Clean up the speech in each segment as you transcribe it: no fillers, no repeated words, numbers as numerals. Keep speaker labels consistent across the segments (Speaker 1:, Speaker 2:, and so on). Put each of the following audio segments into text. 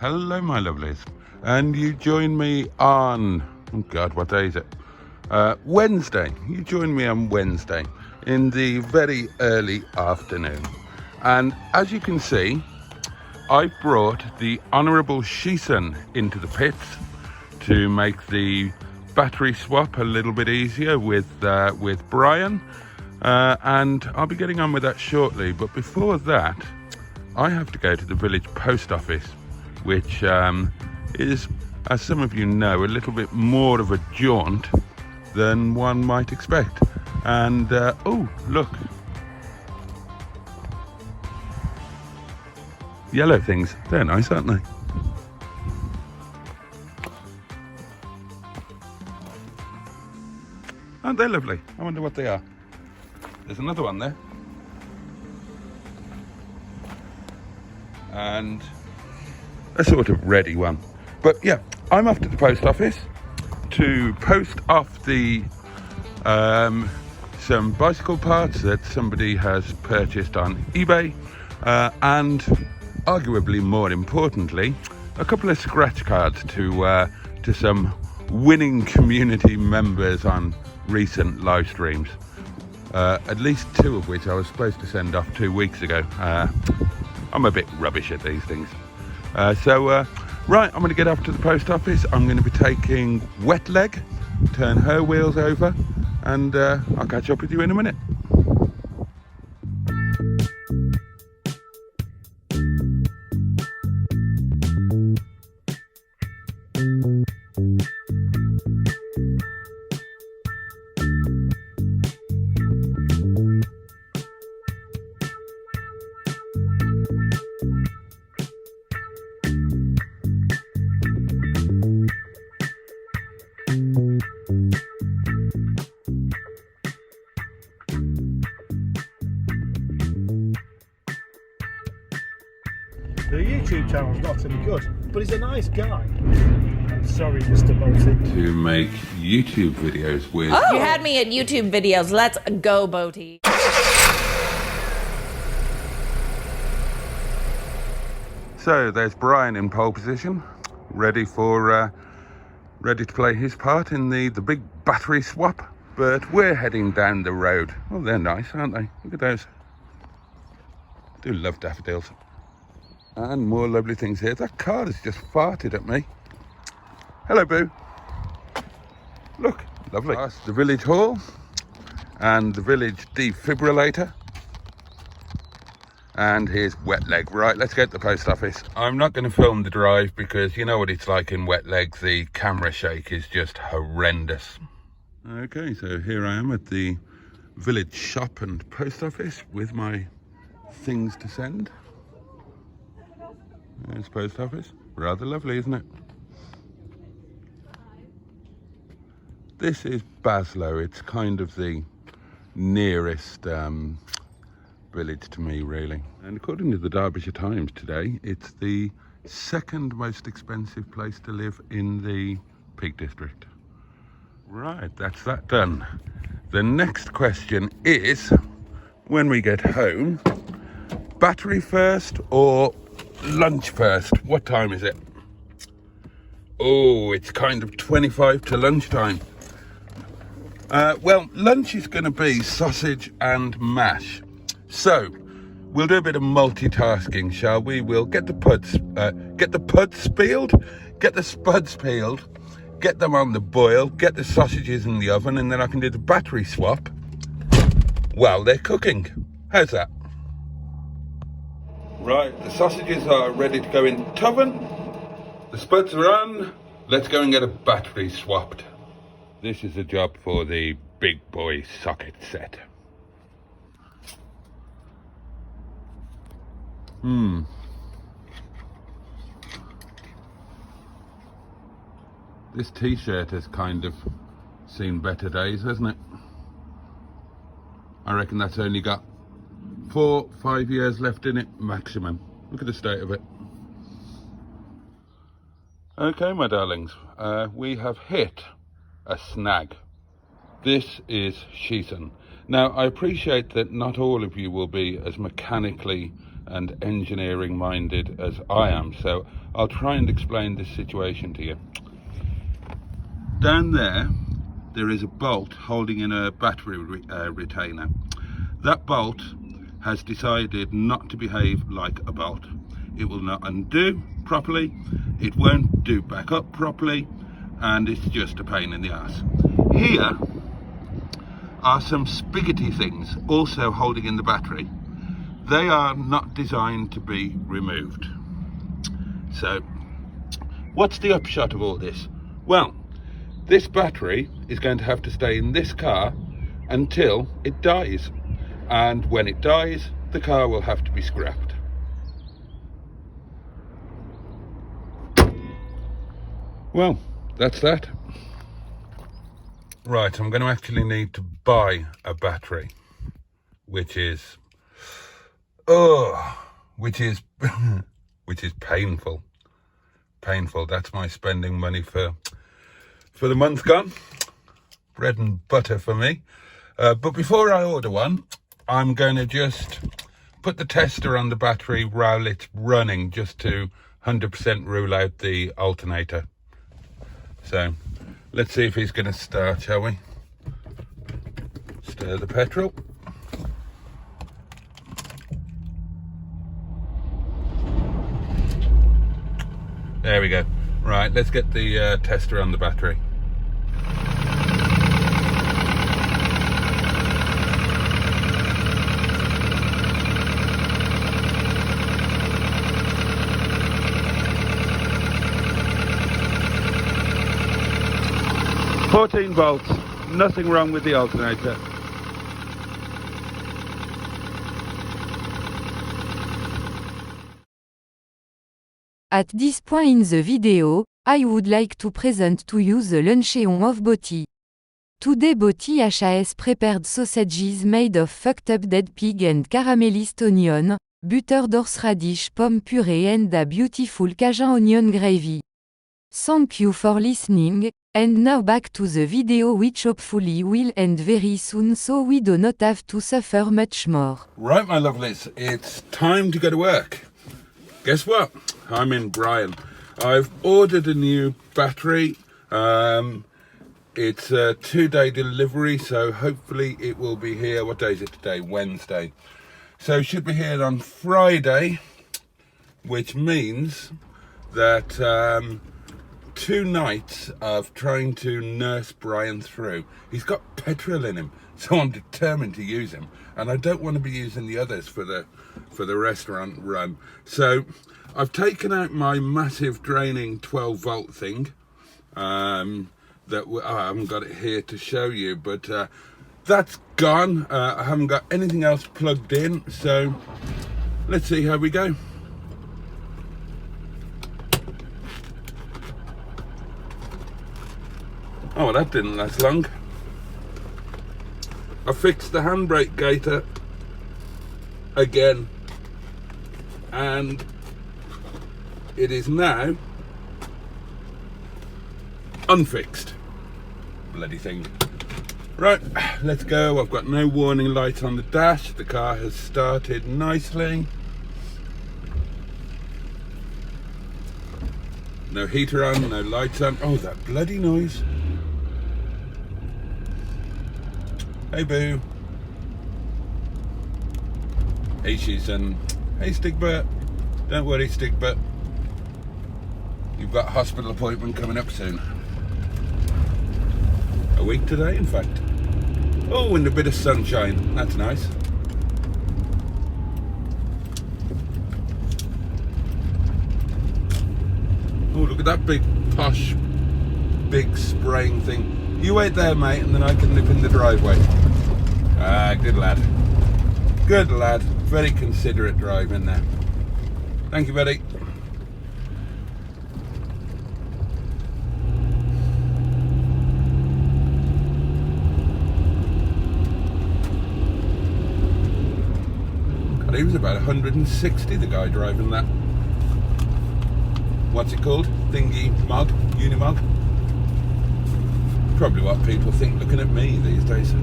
Speaker 1: Hello, my lovelies. And you join me on, oh God, what day is it? Wednesday. You join me on Wednesday in the very early afternoon. And as you can see, I brought the Honourable Shison into the pits to make the battery swap a little bit easier with Brian. And I'll be getting on with that shortly. But before that, I have to go to the village post office, which is, as some of you know, a little bit more of a jaunt than one might expect. And oh, look, yellow things, they're nice, aren't they? Aren't they lovely? I wonder what they are. There's another one there. And a sort of ready one. But yeah, I'm off to the post office to post off the some bicycle parts that somebody has purchased on eBay, and arguably more importantly, a couple of scratch cards to some winning community members on recent live streams. At least two of which I was supposed to send off 2 weeks ago. I'm a bit rubbish at these things. Right, I'm going to get off to the post office. I'm going to be taking Wetleg, turn her wheels over, and I'll catch up with you in a minute.
Speaker 2: The YouTube channel's not any good, but he's a nice guy. Sorry, Mr. Boaty.
Speaker 1: To make YouTube videos with...
Speaker 3: Oh. You had me at YouTube videos. Let's go, Boaty.
Speaker 1: So there's Brian in pole position, ready to play his part in the big battery swap. But we're heading down the road. Oh, they're nice, aren't they? Look at those. Do love daffodils. And more lovely things here. That car has just farted at me. Hello, Boo. Look, lovely. Past the village hall and the village defibrillator. And here's Wetleg. Right, let's get to the post office. I'm not going to film the drive because you know what it's like in Wetleg. The camera shake is just horrendous. Okay, so here I am at the village shop and post office with my things to send. There's post office. Rather lovely, isn't it? This is Baslow. It's kind of the nearest village to me, really. And according to the Derbyshire Times today, it's the second most expensive place to live in the Peak District. Right, that's that done. The next question is, when we get home, battery first or lunch first? What time is it? Oh, it's kind of 25 to lunchtime. Well, lunch is going to be sausage and mash. So, we'll do a bit of multitasking, shall we? We'll get the puds peeled, get the spuds peeled, get them on the boil, get the sausages in the oven, and then I can do the battery swap while they're cooking. How's that? Right, the sausages are ready to go in the oven. The spuds are on. Let's go and get a battery swapped. This is a job for the big boy socket set. This t-shirt has kind of seen better days, hasn't it? I reckon that's only got 4-5 years left in it maximum. Look at the state of it. Okay, my darlings, we have hit a snag. This is Shison. Now, I appreciate that not all of you will be as mechanically and engineering minded as I am, so I'll try and explain this situation to you. Down there is a bolt holding in a battery retainer. That bolt has decided not to behave like a bolt. It will not undo properly, it won't do back up properly, and it's just a pain in the ass. Here are some spigoty things also holding in the battery. They are not designed to be removed. So what's the upshot of all this? Well, this battery is going to have to stay in this car until it dies, and when it dies, the car will have to be scrapped. Well, that's that. Right, I'm going to actually need to buy a battery, which is which is painful. That's my spending money for the month gone. Bread and butter for me. But before I order one, I'm going to just put the tester on the battery while it's running, just to 100% rule out the alternator. So let's see if he's going to start, shall we? Stir the petrol. There we go. Right, let's get the tester on the battery. $14 volts, nothing wrong with the alternator.
Speaker 4: At this point in the video, I would like to present to you the luncheon of Boaty. Today Boaty has prepared sausages made of fucked up dead pig and caramelized onion, buttered horseradish pomme puree and a beautiful Cajun onion gravy. Thank you for listening, and now back to the video, which hopefully will end very soon so we do not have to suffer much more.
Speaker 1: Right, my lovelies, it's time to go to work. Guess what? I'm in Brian. I've ordered a new battery. It's a 2-day delivery, so hopefully it will be here. What day is it today? Wednesday. So it should be here on Friday, which means that 2 nights of trying to nurse Brian through. He's got petrol in him, so I'm determined to use him, and I don't want to be using the others for the restaurant run. So I've taken out my massive draining 12-volt thing. I haven't got it here to show you, but that's gone. I haven't got anything else plugged in, so let's see how we go. Oh, well, that didn't last long. I fixed the handbrake gaiter again, and it is now unfixed. Bloody thing. Right, let's go. I've got no warning light on the dash. The car has started nicely. No heater on, no lights on. Oh, that bloody noise. Hey, boo. Hey, Shison. Hey, Stickbutt. Don't worry, Stickbutt. You've got a hospital appointment coming up soon. A week today, in fact. Oh, and a bit of sunshine. That's nice. Oh, look at that big, posh, big spraying thing. You wait there, mate, and then I can nip in the driveway. Ah, good lad. Good lad. Very considerate driving there. Thank you, buddy. God, he was about 160, the guy driving that. What's it called? Thingy mug? Unimog? Probably what people think looking at me these days.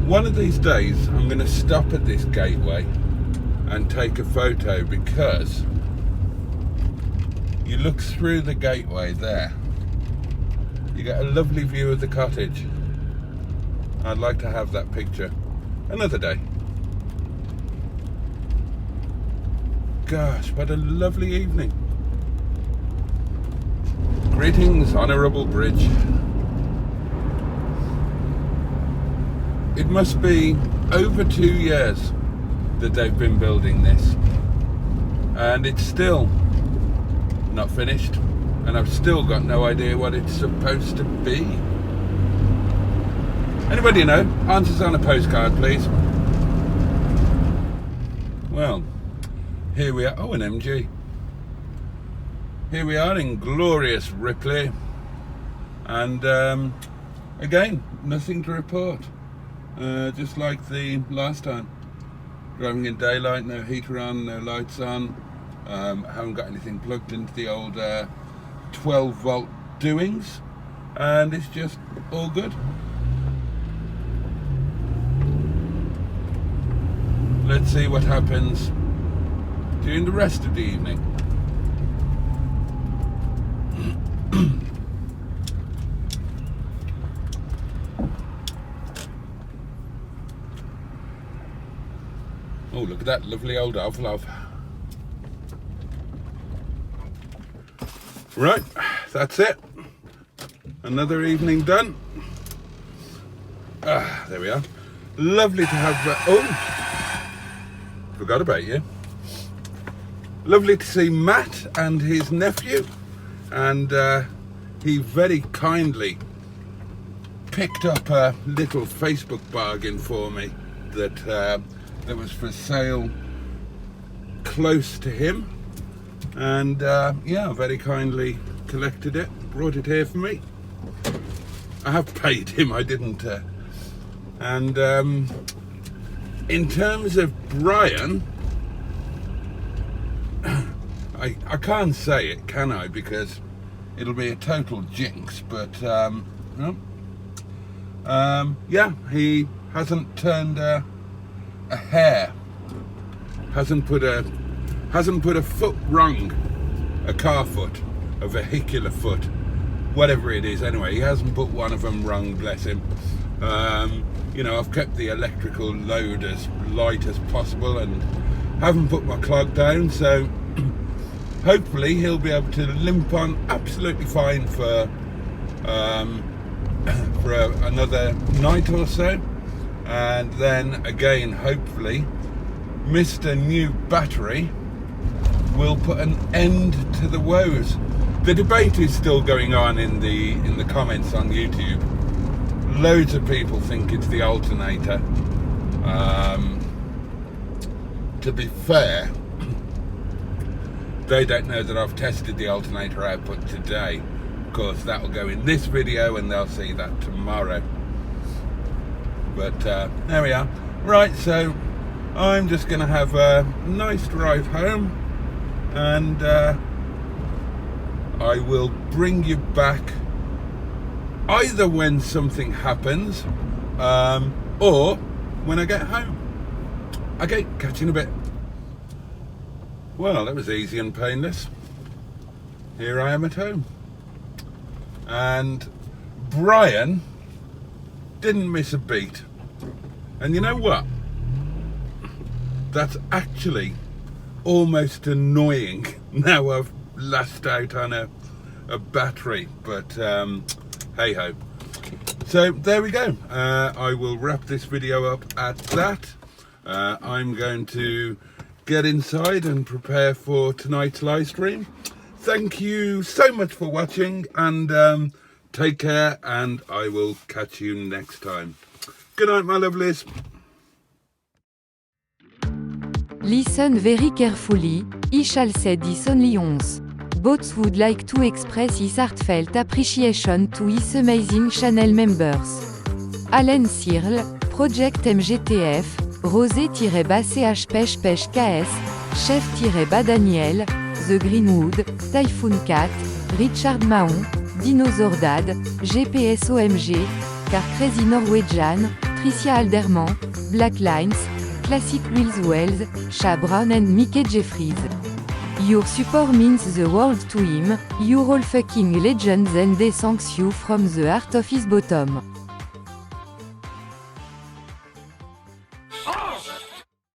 Speaker 1: one of these days I'm going to stop at this gateway and take a photo, because you look through the gateway there, you get a lovely view of the cottage. I'd like to have that picture another day. Gosh, what a lovely evening. Greetings, Honourable Bridge. It must be over 2 years that they've been building this, and it's still not finished, and I've still got no idea what it's supposed to be. Anybody know? Answers on a postcard, please. Well, here we are. Oh, an MG. Here we are in glorious Ripley, and again, nothing to report. Just like the last time. Driving in daylight, no heater on, no lights on. Haven't got anything plugged into the old 12 volt doings, and it's just all good. Let's see what happens during the rest of the evening. Oh, look at that lovely old Alfa. Right, that's it. Another evening done. There we are. Lovely to have... oh, forgot about you. Lovely to see Matt and his nephew. And he very kindly picked up a little Facebook bargain for me that was for sale close to him. And yeah, very kindly collected it, brought it here for me. I have paid him, I didn't. And in terms of Brian, I can't say it, can I? Because it'll be a total jinx. But yeah, he hasn't turned a hair, hasn't put a foot wrong, a car foot, a vehicular foot, whatever it is. Anyway, he hasn't put one of them wrong, bless him. You know, I've kept the electrical load as light as possible and haven't put my clog down, so hopefully he'll be able to limp on absolutely fine for another night or so. And then again, hopefully Mr. New Battery will put an end to the woes. The debate is still going on in the comments on YouTube. Loads of people think it's the alternator. To be fair, they don't know that I've tested the alternator output today. Of course, that'll go in this video and they'll see that tomorrow. But there we are. Right, so I'm just going to have a nice drive home, and I will bring you back either when something happens or when I get home. Okay, catch you in a bit. Well, that was easy and painless. Here I am at home. And Brian didn't miss a beat. And you know what? That's actually almost annoying now I've lashed out on a battery, but hey ho. So there we go. I will wrap this video up at that. I'm going to get inside and prepare for tonight's live stream. Thank you so much for watching, and take care, and I will catch you next time. Good night, my lovelies.
Speaker 4: Listen very carefully, I shall say this only once. Bots would like to express his heartfelt appreciation to his amazing channel members. Allen Searle, Project MGTF, Rosé-CHPECH-KS, Chef-Daniel, The Greenwood, Typhoon Cat, Richard Mahon, Dinosaur Dad, GPSOMG, Car Crazy Norwegian, Patricia Alderman, Black Lines, Classic Wills Wells, Sha Brown and Mickey Jeffries. Your support means the world to him, you're all fucking legends and he thanks you from the heart of his bottom.